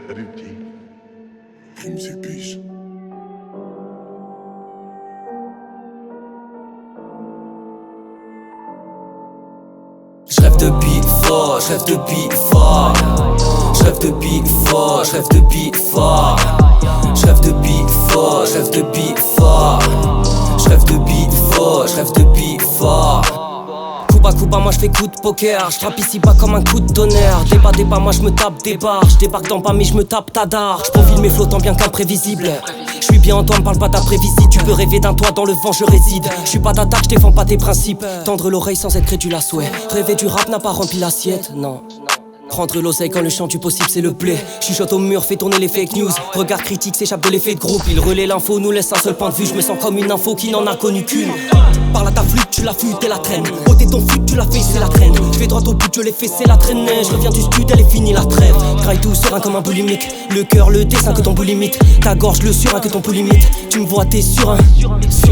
MC Peace. J'rêve de beat fort, j'rêve de beat fort. J'rêve de beat fort, j'rêve de beat fort. J'rêve de beat fort, j'rêve de beat fort. J'rêve de beat fort, j'rêve de beat fort. Kuba, moi j'fais coup de poker. J'trappe ici bas comme un coup de tonnerre. Débat, moi j'me tape des barres. J'débarque d'en bas mais j'me tape ta dard. J'profile mes flottants bien qu'imprévisible. J'suis bien en toi, m'parle pas d'après-visite. Tu peux rêver d'un toit, dans le vent je réside. J'suis pas d'attaque, j'défends pas tes principes. Tendre l'oreille sans être crédule à souhait. Rêver du rap n'a pas rempli l'assiette, non. Prendre l'oseille quand le champ du possible c'est le blé. Chuchote au mur, fait tourner les fake news. Regard critique s'échappe de l'effet de groupe. Il relaie l'info, nous laisse un seul point de vue. Je me sens comme une info qui n'en a connu qu'une. Parle à ta flûte, tu la flûtes et la traîne. Ôter ton fut, tu l'as fait, c'est la traîne. Je vais droit au but, je l'ai fait, c'est la traîne. Je reviens du stud, elle est finie la trêve. Graille tout serein comme un boulimique. Le cœur, le dessin que ton bout limite. Ta gorge, le surin que ton pouls limite. Tu me vois, t'es sur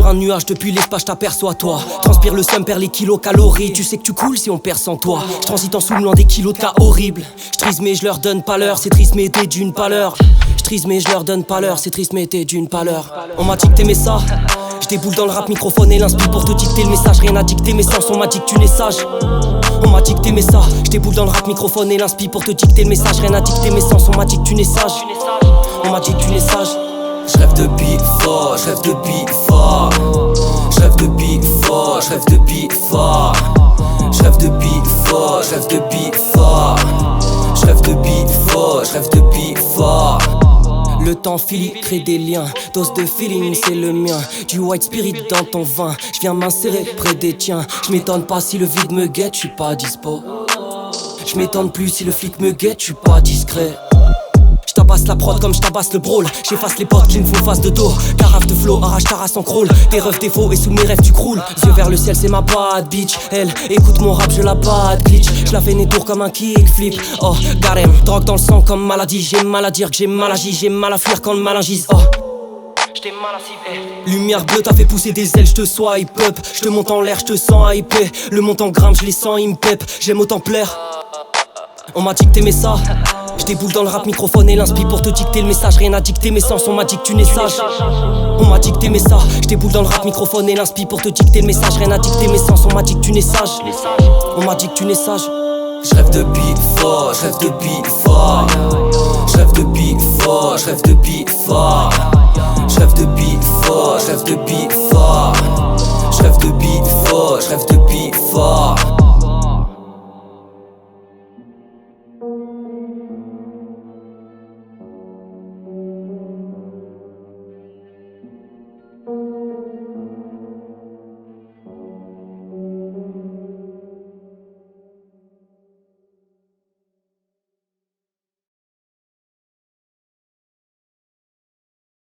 un nuage depuis l'espace, je t'aperçois toi. Transpire le seum, perd les kilocalories. Tu sais que tu coules si on perd sans toi. Je transite en soumelant des kilos de cas horribles. Je trise mais je leur donne pas l'heure. C'est triste mais t'es d'une pâleur. Je trise mais je leur donne pas l'heure. C'est triste mais t'es d'une pâleur. On m'a dit que t'aimais ça. Je déboule dans le rap, microphone et l'inspi pour te dicter le message. Rien à dicter mes sens, on m'a dit que tu n'es sage. On m'a dit que t'aimais ça. Je déboule dans le rap, microphone et l'inspi pour te dicter le message. Rien à dicter mes sens, on m'a dit que tu n'es sage. On m'a dit que tu n'es sage. J'rêve de beat fort, j'rêve de beat fort. J'rêve de beat fort, j'rêve de beat fort. J'rêve de beat fort, j'rêve de beat fort. J'rêve de beat fort, j'rêve de beat fort. Le temps file, crée des liens. Dose de feeling, c'est le mien. Du white spirit dans ton vin. J'viens m'insérer près des tiens. J'm'étonne pas si le vide me guette, j'suis pas dispo. J'm'étonne plus si le flic me guette, j'suis pas discret. J'tabasse la prod comme j'tabasse le brawl. J'efface les potes qui me font face de dos. Carafe de flow, arrache ta race en crawl. Tes rêves, tes faux et sous mes rêves tu croules. Yeux vers le ciel, c'est ma bad bitch. Elle écoute mon rap, je la bad glitch. J'la fais des tours comme un kickflip. Oh, garem, drogue dans le sang comme maladie. J'ai mal à dire que j'ai mal agi. J'ai mal à fuir quand le mal agisse. Oh, j't'ai mal à cibler. Lumière bleue, t'as fait pousser des ailes, j'te swipe up. J'te monte en l'air, j'te sens hypé. Le montant gramme, j'les sens, il me pep. J'aime autant plaire. On m'a dit que t'aimais ça. Je déboule dans le rap, microphone et l'inspi pour te dicter le message. Rien à dicter mes sens, on m'a dit que tu n'es sage. On m'a dit que t'aimais ça. Je déboule dans le rap, microphone et l'inspi pour te dicter le message. Rien à dicter mes sens, on m'a dit que tu n'es sage. On m'a dit que tu n'es sage. J'rêve de beat fort, j'rêve de beat fort. J'rêve de beat fort, j'rêve de beat fort. J'rêve de beat fort, j'rêve de beat fort. J'rêve de beat fort, j'rêve de beat fort.